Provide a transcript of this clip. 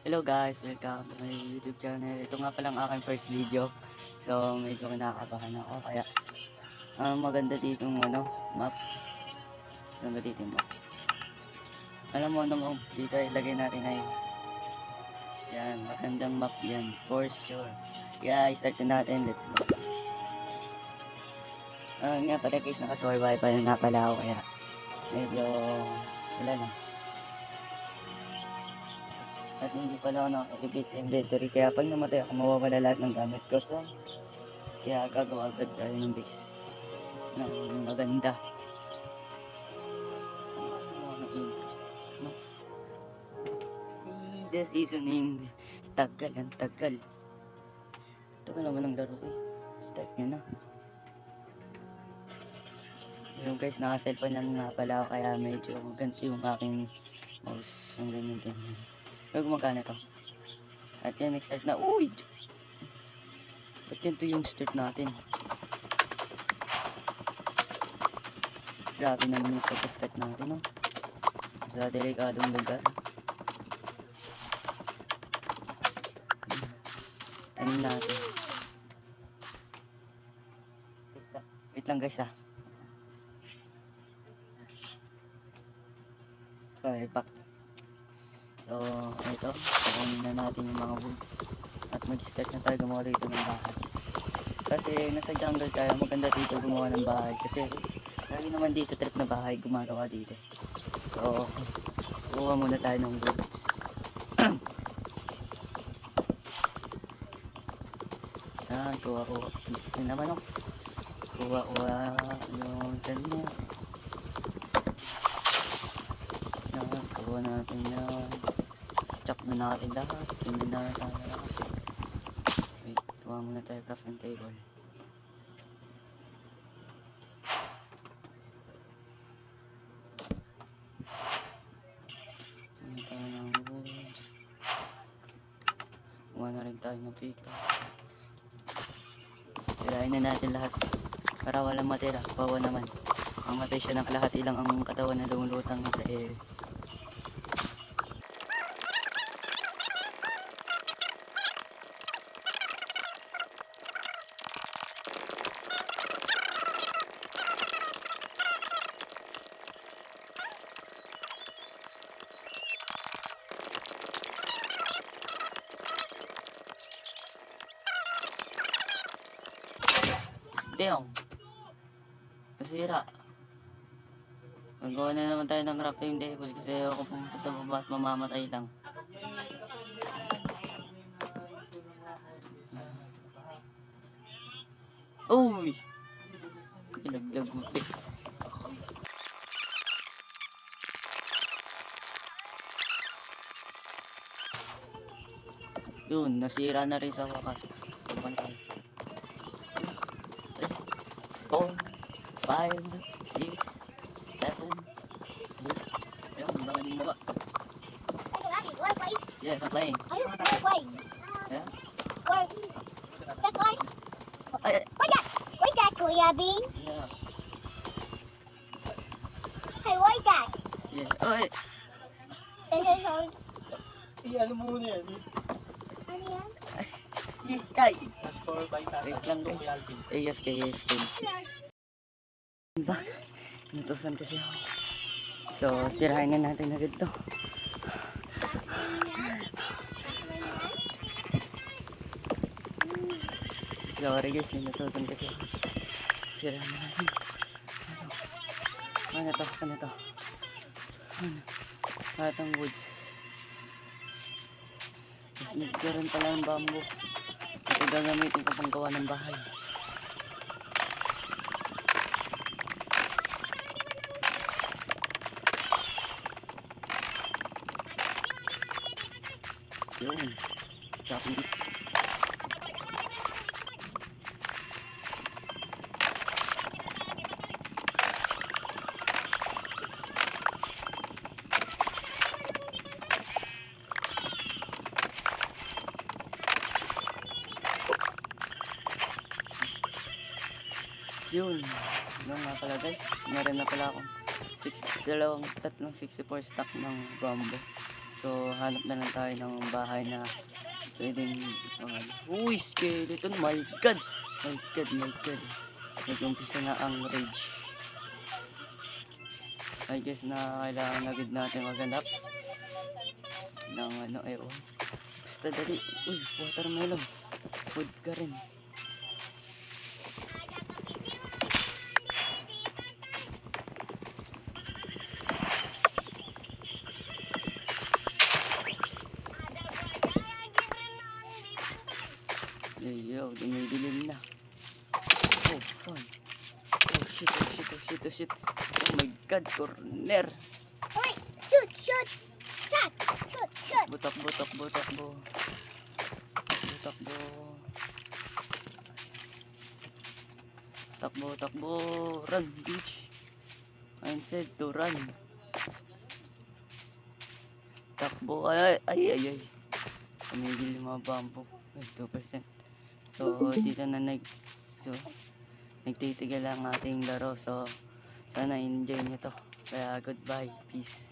Hello guys, welcome to my YouTube channel. Ito nga palang aking first video. So medyo kinakabahan ako kaya maganda dito yung map. Maganda dito yung map. Alam mo dito ilagay natin ay yan, magandang map yan for sure. Kaya start na natin, let's go. Nga pala guys, naka-survive pa na pala ako kaya medyo wala lang. At hindi pala ako naka-edit inventory kaya pag namatay ako mawawala lahat ng gamit ko. So kaya gagawa agad tayo ng base ng maganda. The seasoning, tagal ang tagal. Ito ka naman ang laro eh. Start nyo na. Yung guys, naka-cellphone lang nga pala ako kaya medyo ganti yung aking mouse. Yung ganyan. Pero gumagana to. At yan, next start na. Uy! Ba't yan to yung start natin? Grabe naman yung pagka-start natin, no? Sa delikadong lugar. Ano natin? Wait lang guys, Okay, back. So, ito. Kukunin na natin yung mga wood. At mag-start na tayo gumawa dito ng bahay. Kasi nasa jungle tayo, maganda dito gumawa ng bahay. Kasi lagi naman dito trip na bahay gumagawa dito. So, kuha muna tayo ng woods. Yan, kuha. Gusto naman ako. Kuha yung ganyan. Yan, kuha natin yan. Chop na natin lahat. Tingnan na tayo kasi. Wait, kuha muna tayo crafting table. Tingnan tayo ng woods. Kuha na rin tayo ng pickaxe. Sirain na natin lahat para walang matira. Bawa naman. Ang matay siya ng kalahati lang ang katawan na lumulutang sa air. Damn. Nasira. Gagawa na naman tayo ng crafting table kasi ako pumunta sa baba at mamamatay lang. Uy! Kinaglag mo. Yun, nasira na rin sa wakas. 4, 5, 6, 7, 8. Ayun, maraming baba. Yes, I'm playing. Yeah. Where's that, Kuya Bean? Yeah. Hey, where's that? Yeah. Oh, hey. Ano mo muna yan? Ano yan? Kay. Wait lang guys. AFK. Back. Natusan kasi ako. So, sirahin na natin agad to. Sorry guys, natusan kasi ako. Sirahin na natin. Ano to? Lahat ng woods. Tapos nagkaroon pala ng bamboo. Ito gagamitin ko pang gawa ng bahay. Yun. Chopping this. Yun. Yun nga pala guys. Meron na pala akong 64 stack ng bamboo. So, hanap na lang tayo ng bahay na pwedeng, uy, skeleton, my god! My god, my god. Nag-umpisa na ang rage. I guess na kailangan agad natin maghanap ng basta dali. Uy, watermelon. Food ka rin. Yo, dumidilim na. Oh, fun. Oh shit, oh shit, oh shit, oh shit. Oh my god, corner. Wait, shoot, shoot. Shot, shoot, shoot. Takbo. Takbo. Run, bitch. I said to run. Takbo. Ay. Tumigil yung mga bamboo. Ay, 2%. So, dito na nagtitigal ang ating laro. So, sana enjoy nyo to. Kaya, goodbye. Peace.